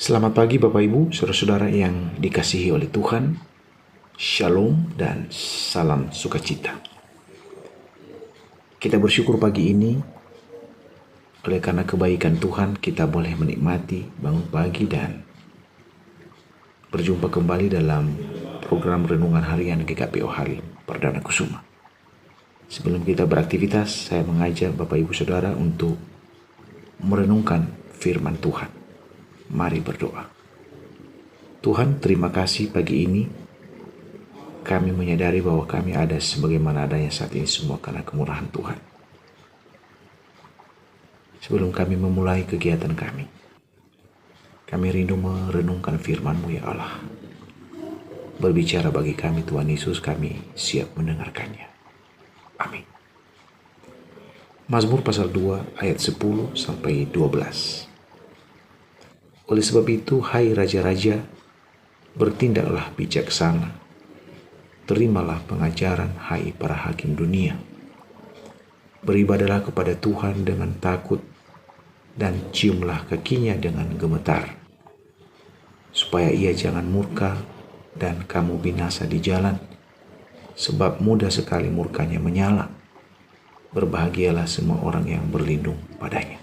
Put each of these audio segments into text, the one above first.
Selamat pagi Bapak Ibu, saudara-saudara yang dikasihi oleh Tuhan. Shalom dan salam sukacita. Kita bersyukur pagi ini oleh karena kebaikan Tuhan kita boleh menikmati bangun pagi dan berjumpa kembali dalam program Renungan Harian GKPO Hari Perdana Kusuma. Sebelum kita beraktivitas, saya mengajak Bapak Ibu Saudara untuk merenungkan firman Tuhan. Mari berdoa. Tuhan, terima kasih pagi ini. Kami menyadari bahwa kami ada sebagaimana adanya saat ini semua karena kemurahan Tuhan. Sebelum kami memulai kegiatan kami rindu merenungkan firman-Mu ya Allah. Berbicara bagi kami Tuhan Yesus, kami siap mendengarkannya. Amin. Mazmur pasal 2 ayat 10 sampai 12. Oleh sebab itu, hai raja-raja, bertindaklah bijaksana. Terimalah pengajaran, hai para hakim dunia. Beribadalah kepada Tuhan dengan takut dan ciumlah kakinya dengan gemetar, supaya ia jangan murka dan kamu binasa di jalan, sebab mudah sekali murkanya menyala. Berbahagialah semua orang yang berlindung padanya.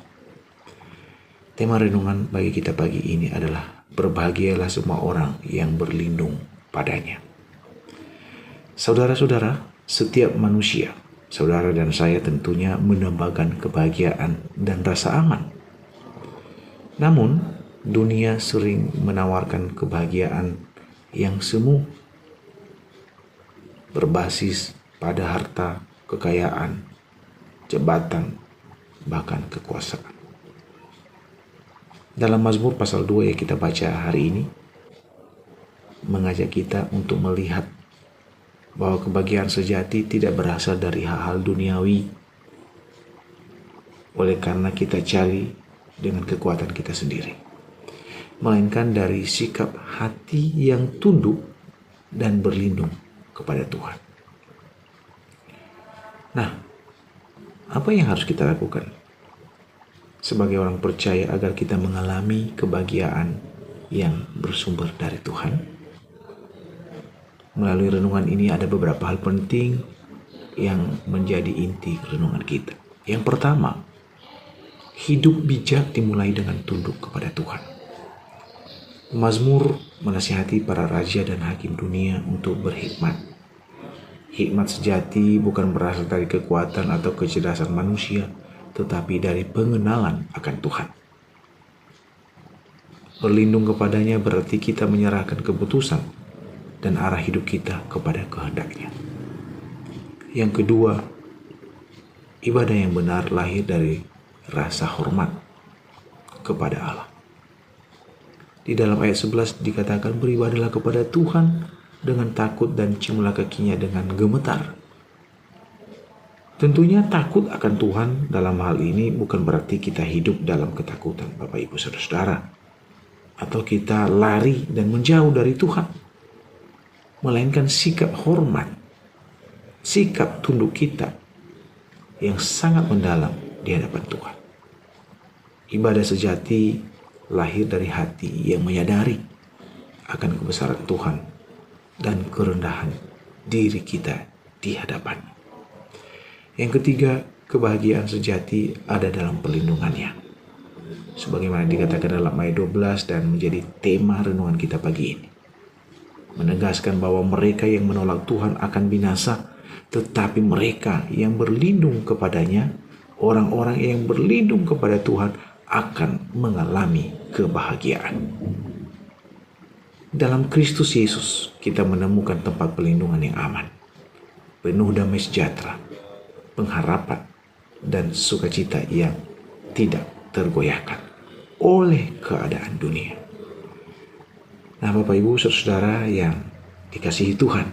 Tema renungan bagi kita pagi ini adalah berbahagialah semua orang yang berlindung padanya. Saudara-saudara, setiap manusia, saudara dan saya tentunya mendambakan kebahagiaan dan rasa aman. Namun, dunia sering menawarkan kebahagiaan yang semu, berbasis pada harta, kekayaan, jabatan, bahkan kekuasaan. Dalam Mazmur pasal 2 yang kita baca hari ini, mengajak kita untuk melihat bahwa kebahagiaan sejati tidak berasal dari hal-hal duniawi, oleh karena kita cari dengan kekuatan kita sendiri, melainkan dari sikap hati yang tunduk dan berlindung kepada Tuhan. Nah, apa yang harus kita lakukan sebagai orang percaya agar kita mengalami kebahagiaan yang bersumber dari Tuhan? Melalui renungan ini ada beberapa hal penting yang menjadi inti renungan kita. Yang pertama, hidup bijak dimulai dengan tunduk kepada Tuhan. Mazmur menasihati para raja dan hakim dunia untuk berhikmat. Hikmat sejati bukan berasal dari kekuatan atau kecerdasan manusia, tetapi dari pengenalan akan Tuhan. Berlindung kepadanya berarti kita menyerahkan keputusan dan arah hidup kita kepada kehendak-Nya. Yang kedua, ibadah yang benar lahir dari rasa hormat kepada Allah. Di dalam ayat 11 dikatakan, beribadalah kepada Tuhan dengan takut dan ciumlah kakinya dengan gemetar. Tentunya takut akan Tuhan dalam hal ini bukan berarti kita hidup dalam ketakutan, Bapak Ibu Saudara, atau kita lari dan menjauh dari Tuhan, melainkan sikap hormat, sikap tunduk kita yang sangat mendalam di hadapan Tuhan. Ibadah sejati lahir dari hati yang menyadari akan kebesaran Tuhan dan kerendahan diri kita di hadapan-Nya. Yang ketiga, kebahagiaan sejati ada dalam perlindungannya. Sebagaimana dikatakan dalam ayat 12 dan menjadi tema renungan kita pagi ini. Menegaskan bahwa mereka yang menolak Tuhan akan binasa, tetapi mereka yang berlindung kepadanya, orang-orang yang berlindung kepada Tuhan akan mengalami kebahagiaan. Dalam Kristus Yesus kita menemukan tempat perlindungan yang aman, penuh damai sejahtera, pengharapan, dan sukacita yang tidak tergoyahkan oleh keadaan dunia. Nah, Bapak Ibu Saudara yang dikasihi Tuhan,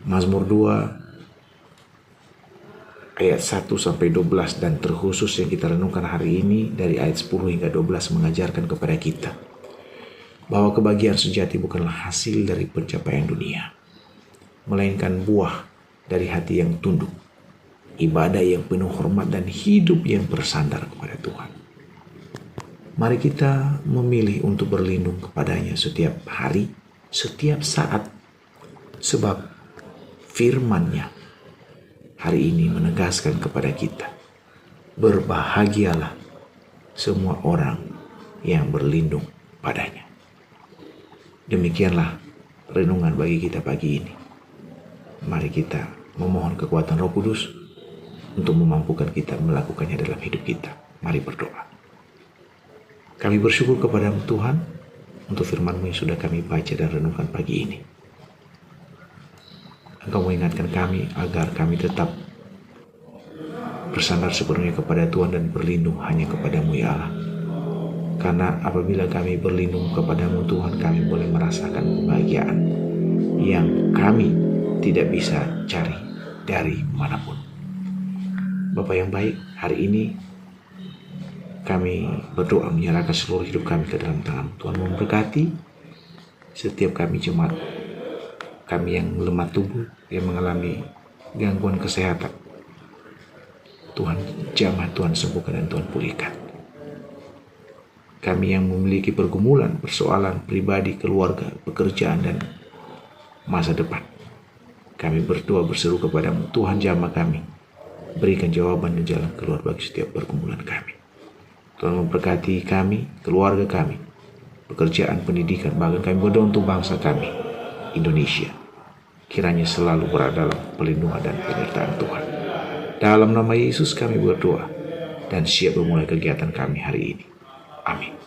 Mazmur 2 ayat 1 sampai 12 dan terkhusus yang kita renungkan hari ini dari ayat 10 hingga 12 mengajarkan kepada kita bahwa kebahagiaan sejati bukanlah hasil dari pencapaian dunia, melainkan buah dari hati yang tunduk, ibadah yang penuh hormat dan hidup yang bersandar kepada Tuhan. Mari kita memilih untuk berlindung kepadanya setiap hari, setiap saat. Sebab firman-Nya hari ini menegaskan kepada kita, berbahagialah semua orang yang berlindung padanya. Demikianlah renungan bagi kita pagi ini. Mari kita memohon kekuatan Roh Kudus untuk memampukan kita melakukannya dalam hidup kita. Mari berdoa. Kami bersyukur kepada Tuhan untuk firman-Mu yang sudah kami baca dan renungkan pagi ini. Engkau mengingatkan kami agar kami tetap bersandar sepenuhnya kepada Tuhan dan berlindung hanya kepada-Mu ya Allah. Karena apabila kami berlindung kepada-Mu Tuhan, kami boleh merasakan kebahagiaan yang kami tidak bisa cari dari manapun. Bapa yang baik, hari ini kami berdoa menyerahkan seluruh hidup kami ke dalam tangan Tuhan. Memberkati setiap kami jemaat, kami yang lemah tubuh, yang mengalami gangguan kesehatan. Tuhan jamah, Tuhan sembuhkan dan Tuhan pulihkan. Kami yang memiliki pergumulan, persoalan pribadi, keluarga, pekerjaan, dan masa depan, kami berdoa berseru kepada-Mu, Tuhan jamah kami, berikan jawaban dan jalan keluar bagi setiap pergumulan kami. Tuhan memberkati kami, keluarga kami, pekerjaan, pendidikan, bahkan kami berdoa untuk bangsa kami, Indonesia. Kiranya selalu berada dalam pelindungan dan penyertaan Tuhan. Dalam nama Yesus kami berdoa dan siap memulai kegiatan kami hari ini. Amin.